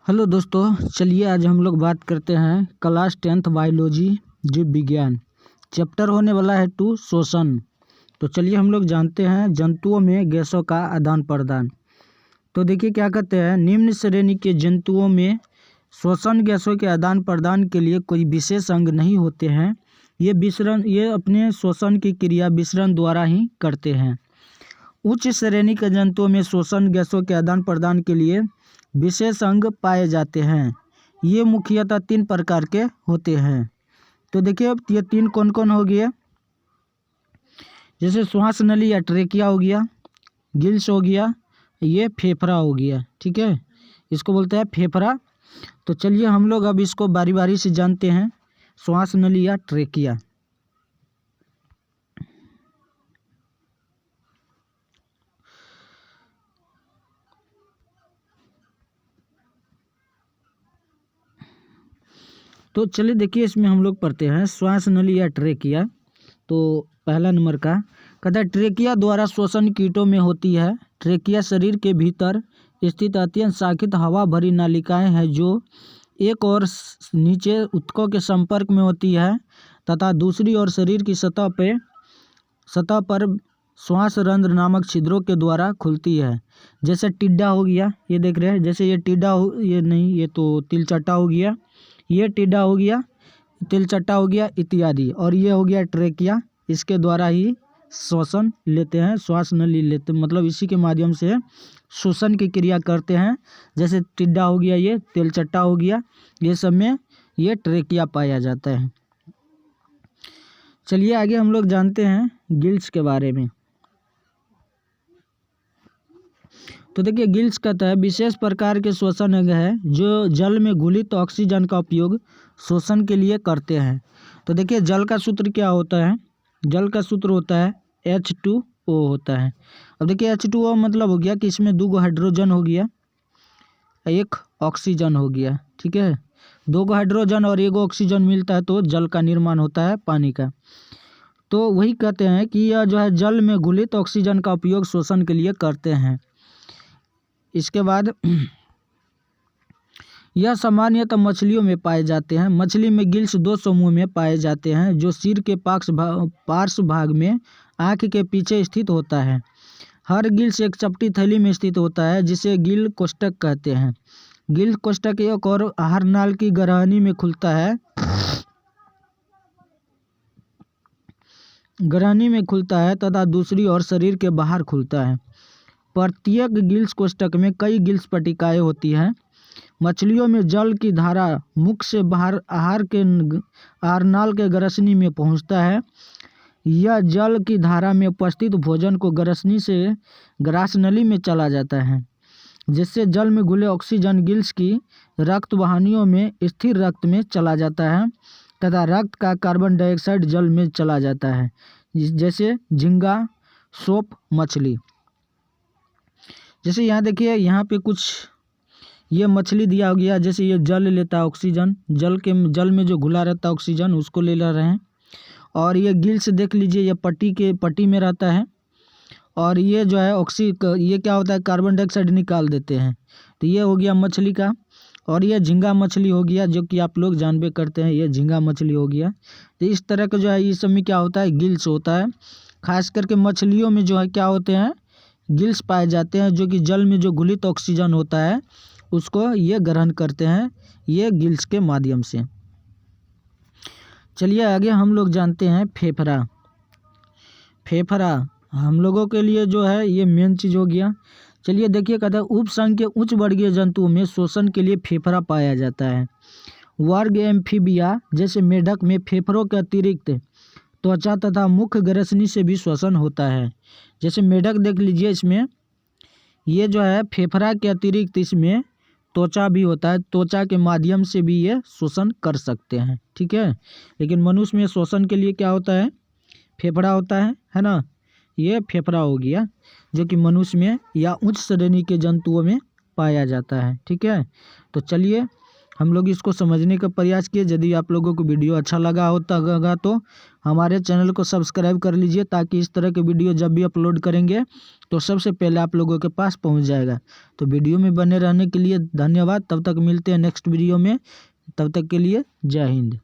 Hello दोस्तों, चलिए आज हम लोग बात करते हैं क्लास 10th बायोलॉजी जीव विज्ञान। चैप्टर होने वाला है 2 श्वसन। तो चलिए हम लोग जानते हैं जंतुओं में गैसों का आदान प्रदान। तो देखिए क्या कहते हैं, निम्न श्रेणी के जंतुओं में श्वसन गैसों के आदान प्रदान के लिए कोई विशेष अंग नहीं होते हैं। ये अपने श्वसन की क्रिया विसरण द्वारा ही करते हैं। उच्च श्रेणी के जंतुओं में श्वसन गैसों के आदान प्रदान के लिए विशेष अंग पाए जाते हैं। ये मुख्यतः 3 प्रकार के होते हैं। तो देखिए ये 3 कौन कौन हो गया, जैसे श्वास नली या ट्रेकिया हो गया, गिल्स हो गया, ये फेफड़ा हो गया। ठीक है, इसको बोलते हैं फेफड़ा। तो चलिए हम लोग अब इसको बारी बारी से जानते हैं। श्वास नली या ट्रेकिया। तो चलिए देखिए इसमें हम लोग पढ़ते हैं श्वास नली या ट्रेकिया। तो पहला नंबर का कहता है ट्रेकिया द्वारा श्वसन कीटों में होती है। ट्रेकिया शरीर के भीतर स्थित अत्यंत शाखित हवा भरी नालिकाएं हैं जो एक और नीचे ऊतकों के संपर्क में होती है तथा दूसरी ओर शरीर की सतह पर श्वास रंध्र नामक छिद्रों के द्वारा खुलती है। जैसे टिड्डा हो गया, ये देख रहे हैं, जैसे ये टिड्डा हो, ये नहीं, ये तो तिलचट्टा हो गया, ये टिड्डा हो गया, तिलचट्टा हो गया इत्यादि। और ये हो गया ट्रेकिया, इसके द्वारा ही श्वसन लेते हैं, श्वास नली लेते, मतलब इसी के माध्यम से श्वसन की क्रिया करते हैं। जैसे टिड्डा हो गया, ये तिलचट्टा हो गया, ये सब में ये ट्रेकिया पाया जाता है। चलिए आगे हम लोग जानते हैं गिल्स के बारे में। तो देखिए गिल्स कहता है विशेष प्रकार के श्वसन अंग है जो जल में घुलित ऑक्सीजन का उपयोग श्वसन के लिए करते हैं। तो देखिए जल का सूत्र क्या होता है, जल का सूत्र होता है H2O होता है। अब देखिए H2O मतलब हो गया कि इसमें 2 हाइड्रोजन हो गया, 1 ऑक्सीजन हो गया। ठीक है, 2 हाइड्रोजन और 1 ऑक्सीजन मिलता है तो जल का निर्माण होता है पानी का। तो वही कहते हैं कि यह जो है जल में घुलित ऑक्सीजन का उपयोग श्वसन के लिए करते हैं। इसके बाद यह सामान्यतः मछलियों में पाए जाते हैं। मछली में गिल्स 2 समूह में पाए जाते हैं जो सिर के पार्श्व भाग में आँख के पीछे स्थित होता है। हर गिल्स एक चपटी थैली में स्थित होता है जिसे गिल कोष्ठक कहते हैं। गिल कोष्ठक एक और आहार नाल की गरहनी में खुलता है, तथा दूसरी ओर शरीर के बाहर खुलता है। प्रत्येक गिल्स कोष्ठक में कई गिल्स पट्टिकाएं होती हैं। मछलियों में जल की धारा मुख से बाहर आहारनाल के ग्रसनी में पहुंचता है। यह जल की धारा में उपस्थित भोजन को ग्रसनी से ग्रासनली में चला जाता है, जिससे जल में घुले ऑक्सीजन गिल्स की रक्त वाहिनियों में स्थिर रक्त में चला जाता है तथा रक्त का कार्बन डाइऑक्साइड जल में चला जाता है, जैसे झींगा, सोप मछली। जैसे यहाँ देखिए, यहाँ पे कुछ ये मछली दिया गया, जैसे ये जल लेता है ऑक्सीजन, जल में जो घुला रहता है ऑक्सीजन उसको ले रहे हैं। और ये गिल्स देख लीजिए, ये पट्टी में रहता है और ये जो है ये क्या होता है, कार्बन डाइऑक्साइड निकाल देते हैं। तो ये हो गया मछली का। और ये झींगा मछली हो गया, जो कि आप लोग जानबे करते हैं, ये झींगा मछली हो गया। तो इस तरह का जो है इस सब में क्या होता है, गिल्स होता है। खास करके मछलियों में जो है क्या होते हैं, गिल्स पाए जाते हैं, जो कि जल में जो घुलित ऑक्सीजन होता है उसको ये ग्रहण करते हैं, ये गिल्स के माध्यम से। चलिए आगे हम लोग जानते हैं फेफड़ा। फेफड़ा हम लोगों के लिए जो है ये मेन चीज़ हो गया। चलिए देखिए कहता है उपसंघ के उच्च वर्गीय जंतुओं में श्वसन के लिए फेफड़ा पाया जाता है। वर्ग एम्फीबिया जैसे मेढक में फेफड़ों के अतिरिक्त त्वचा तथा मुख ग्रसनी से भी श्वसन होता है। जैसे मेढक देख लीजिए, इसमें ये जो है फेफड़ा के अतिरिक्त इसमें त्वचा भी होता है, त्वचा के माध्यम से भी ये श्वसन कर सकते हैं। ठीक है, लेकिन मनुष्य में श्वसन के लिए क्या होता है, फेफड़ा होता है ना। ये फेफड़ा हो गया जो कि मनुष्य में या उच्च श्रेणी के जंतुओं में पाया जाता है। ठीक है, तो चलिए हम लोग इसको समझने का प्रयास किए। यदि आप लोगों को वीडियो अच्छा लगा होगा तो हमारे चैनल को सब्सक्राइब कर लीजिए, ताकि इस तरह के वीडियो जब भी अपलोड करेंगे तो सबसे पहले आप लोगों के पास पहुंच जाएगा। तो वीडियो में बने रहने के लिए धन्यवाद। तब तक मिलते हैं नेक्स्ट वीडियो में। तब तक के लिए जय हिंद।